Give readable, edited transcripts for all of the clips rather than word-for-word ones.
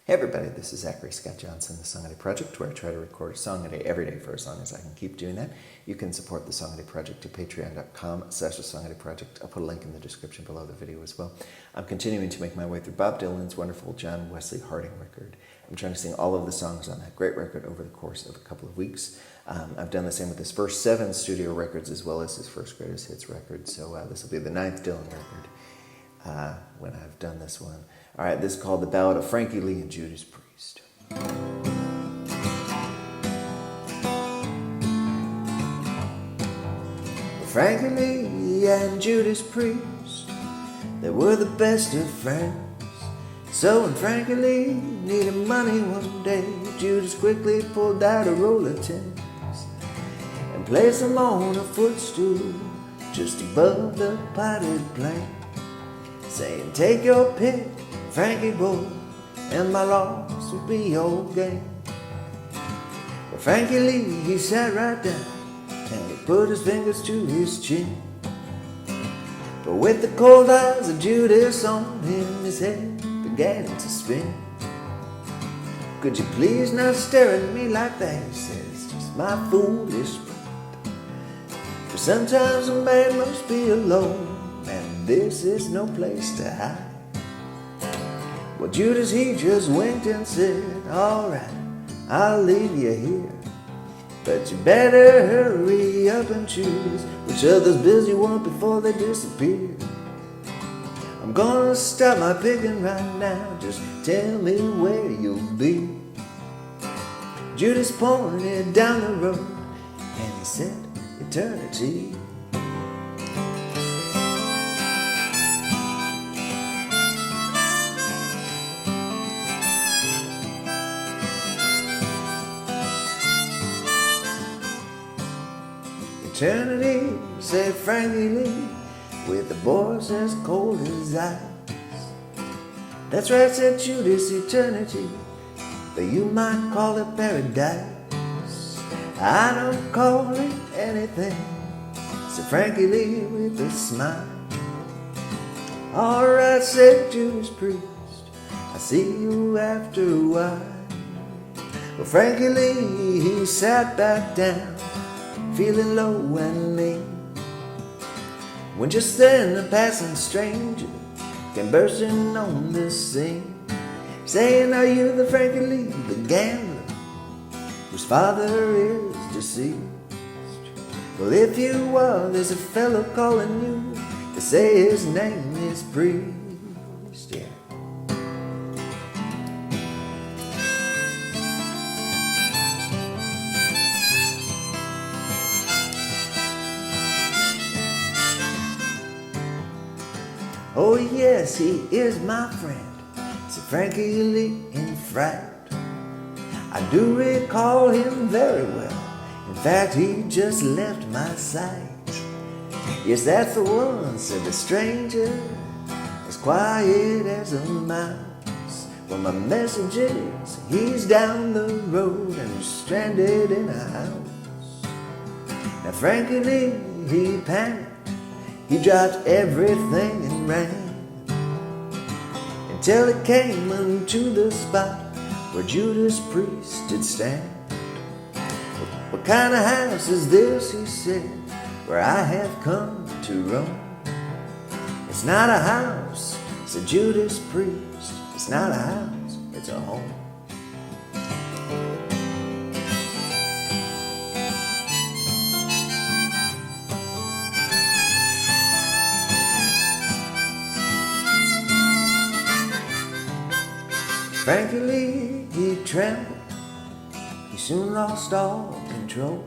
Hey everybody, this is Zachary, Scott Johnson, the Song a Day Project, where I try to record a song a day every day for as long as I can keep doing that. You can support the Song a Day Project at patreon.com/the Song a Day Project. I'll put a link in the description below the video as well. I'm continuing to make my way through Bob Dylan's wonderful John Wesley Harding record. I'm trying to sing all of the songs on that great record over the course of a couple of weeks. I've done the same with his first 7 studio records as well as his first greatest hits record, so this will be the 9th Dylan record when I've done this one. All right, this is called The Ballad of Frankie Lee and Judas Priest. Frankie Lee and Judas Priest, they were the best of friends. So when Frankie Lee needed money one day, Judas quickly pulled out a roll of tens and placed them on a footstool just above the potted plant, saying, "Take your pick, Frankie boy, and my loss will be your gain." Well, Frankie Lee, he sat right down and he put his fingers to his chin. But with the cold eyes of Judas on him, his head began to spin. "Could you please not stare at me like that?" he says, "just my foolish pride. For sometimes a man must be alone, and this is no place to hide." Well, Judas, he just winked and said, "All right, I'll leave you here, but you better hurry up and choose which other's bills you want before they disappear. I'm gonna stop my picking right now, just tell me where you'll be." Judas pointed down the road and he said, "Eternity." "Eternity," said Frankie Lee, with the voice as cold as ice. "That's right," said Judas, "eternity, but you might call it paradise. I don't call it anything," said Frankie Lee with a smile. "All right," said Judas Priest, "I'll see you after a while." Well, Frankie Lee, he sat back down, feeling low and mean, when just then a passing stranger came bursting on the scene, saying, "Are you the Frankie Lee, the gambler, whose father is deceased? Well, if you are, there's a fellow calling you to say his name is Priest." Yeah. "Oh yes, he is my friend," said Frankie Lee in fright. "I do recall him very well. In fact, he just left my sight." "Yes, that's the one," said the stranger, as quiet as a mouse. "Well, my message is, he's down the road and stranded in a house." Now Frankie Lee, he panicked. He dropped everything and ran until he came unto the spot where Judas Priest did stand. "What kind of house is this," he said, "where I have come to roam?" "It's not a house," said Judas Priest, "it's not a house, it's a home." Frankie Lee, he trembled, he soon lost all control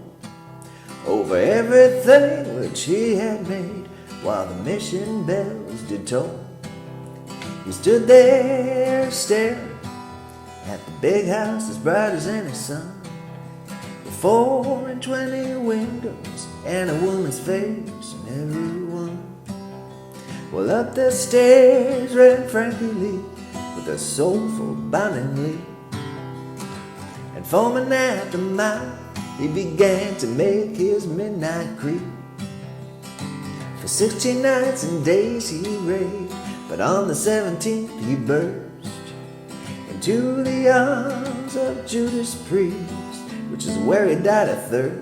over everything which he had made, while the mission bells did toll. He stood there staring at the big house as bright as any sun, with 24 windows and a woman's face in every one. Well, up the stairs ran Frankie Lee with a soulful bounding leap, and foaming at the mouth, he began to make his midnight creep. For 16 nights and days he raved, but on the 17th he burst into the arms of Judas Priest, which is where he died of thirst.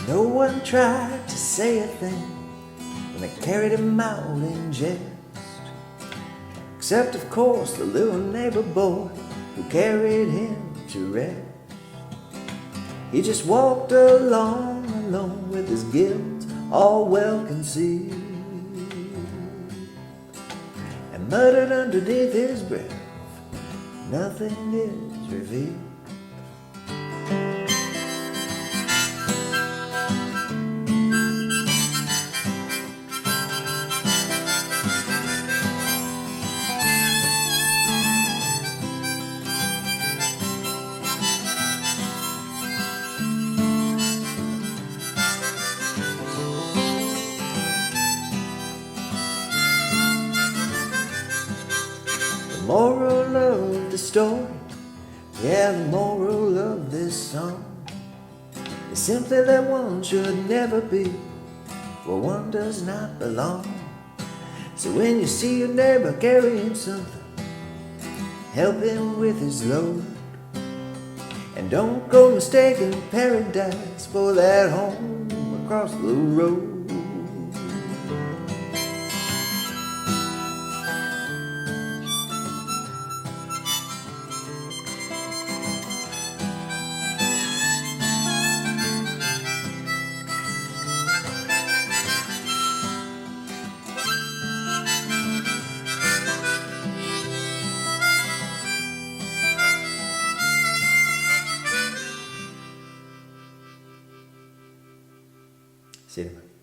No one tried to say a thing when they carried him out in jest, except of course the little neighbor boy who carried him to rest. He just walked along alone with his guilt all well concealed, and muttered underneath his breath, nothing is revealed. The moral of the story, yeah, the moral of this song, is simply that one should never be where one does not belong. So when you see your neighbor carrying something, help him with his load, and don't go mistaking paradise for that home across the road. See you.